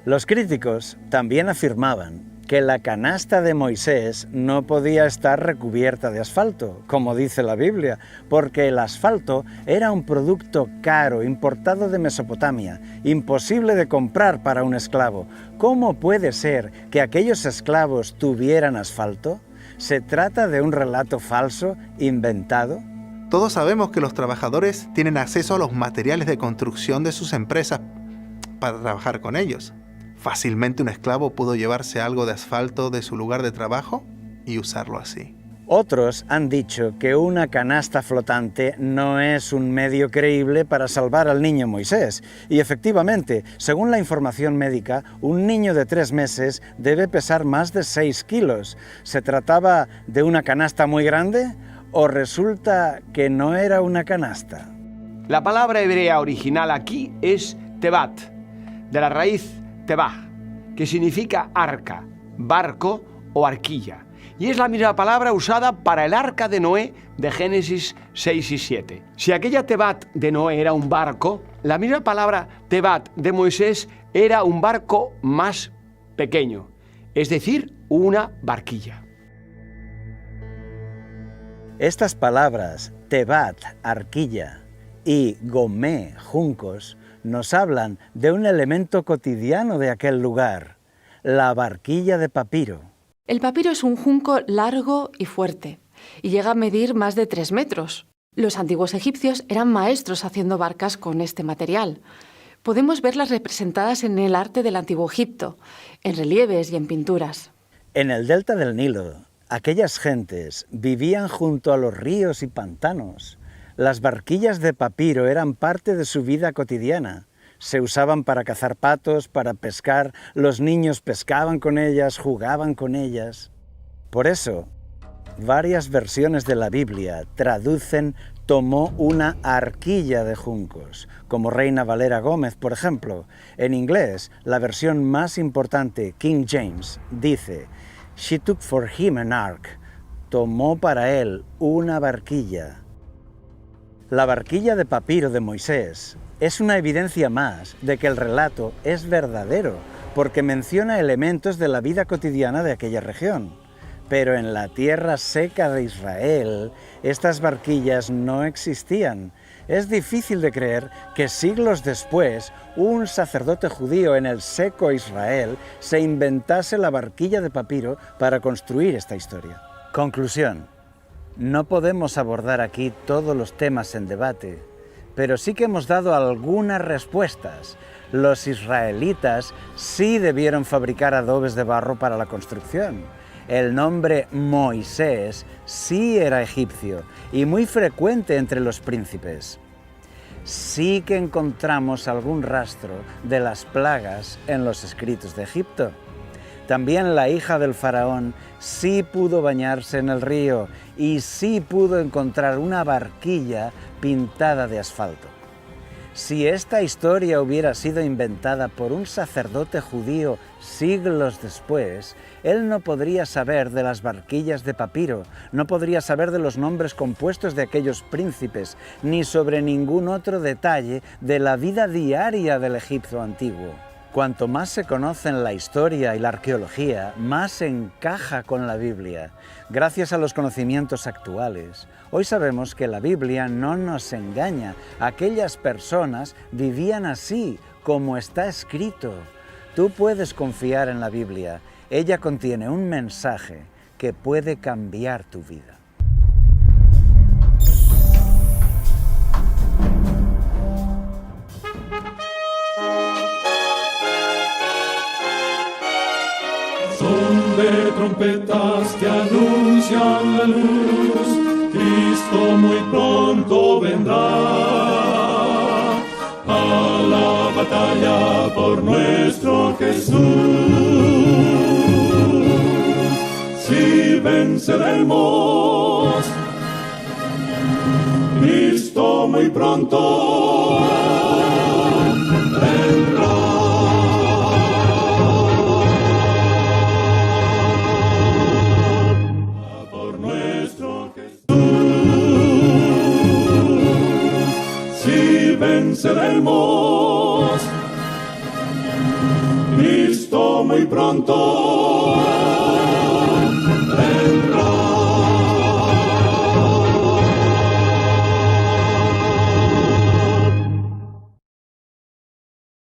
Los críticos también afirmaban que la canasta de Moisés no podía estar recubierta de asfalto, como dice la Biblia, porque el asfalto era un producto caro, importado de Mesopotamia, imposible de comprar para un esclavo. ¿Cómo puede ser que aquellos esclavos tuvieran asfalto? ¿Se trata de un relato falso, inventado? Todos sabemos que los trabajadores tienen acceso a los materiales de construcción de sus empresas para trabajar con ellos. Fácilmente un esclavo pudo llevarse algo de asfalto de su lugar de trabajo y usarlo así. Otros han dicho que una canasta flotante no es un medio creíble para salvar al niño Moisés. Y efectivamente, según la información médica, un niño de 3 meses debe pesar más de 6 kilos. ¿Se trataba de una canasta muy grande o resulta que no era una canasta? La palabra hebrea original aquí es tebat, de la raíz tebah, que significa arca, barco o arquilla. Y es la misma palabra usada para el arca de Noé de Génesis 6 y 7. Si aquella tebat de Noé era un barco, la misma palabra tebat de Moisés era un barco más pequeño, es decir, una barquilla. Estas palabras, tebat, arquilla, y gomé, juncos, nos hablan de un elemento cotidiano de aquel lugar, la barquilla de papiro. El papiro es un junco largo y fuerte, y llega a medir más de 3 metros. Los antiguos egipcios eran maestros haciendo barcas con este material. Podemos verlas representadas en el arte del Antiguo Egipto, en relieves y en pinturas. En el delta del Nilo, aquellas gentes vivían junto a los ríos y pantanos. Las barquillas de papiro eran parte de su vida cotidiana. Se usaban para cazar patos, para pescar, los niños pescaban con ellas, jugaban con ellas. Por eso, varias versiones de la Biblia traducen tomó una arquilla de juncos, como Reina Valera Gómez, por ejemplo. En inglés, la versión más importante, King James, dice She took for him an ark, tomó para él una barquilla. La barquilla de papiro de Moisés es una evidencia más de que el relato es verdadero, porque menciona elementos de la vida cotidiana de aquella región. Pero en la tierra seca de Israel, estas barquillas no existían. Es difícil de creer que siglos después, un sacerdote judío en el seco Israel se inventase la barquilla de papiro para construir esta historia. Conclusión. No podemos abordar aquí todos los temas en debate, pero sí que hemos dado algunas respuestas. Los israelitas sí debieron fabricar adobes de barro para la construcción. El nombre Moisés sí era egipcio y muy frecuente entre los príncipes. Sí que encontramos algún rastro de las plagas en los escritos de Egipto. También la hija del faraón sí pudo bañarse en el río y sí pudo encontrar una barquilla pintada de asfalto. Si esta historia hubiera sido inventada por un sacerdote judío siglos después, él no podría saber de las barquillas de papiro, no podría saber de los nombres compuestos de aquellos príncipes, ni sobre ningún otro detalle de la vida diaria del Egipto antiguo. Cuanto más se conocen la historia y la arqueología, más se encaja con la Biblia. Gracias a los conocimientos actuales, hoy sabemos que la Biblia no nos engaña. Aquellas personas vivían así, como está escrito. Tú puedes confiar en la Biblia. Ella contiene un mensaje que puede cambiar tu vida. Son de trompetas que anuncian la luz, Cristo muy pronto vendrá a la batalla por nuestro Jesús. Si venceremos, Cristo muy pronto vendrá. Venceremos, Cristo muy pronto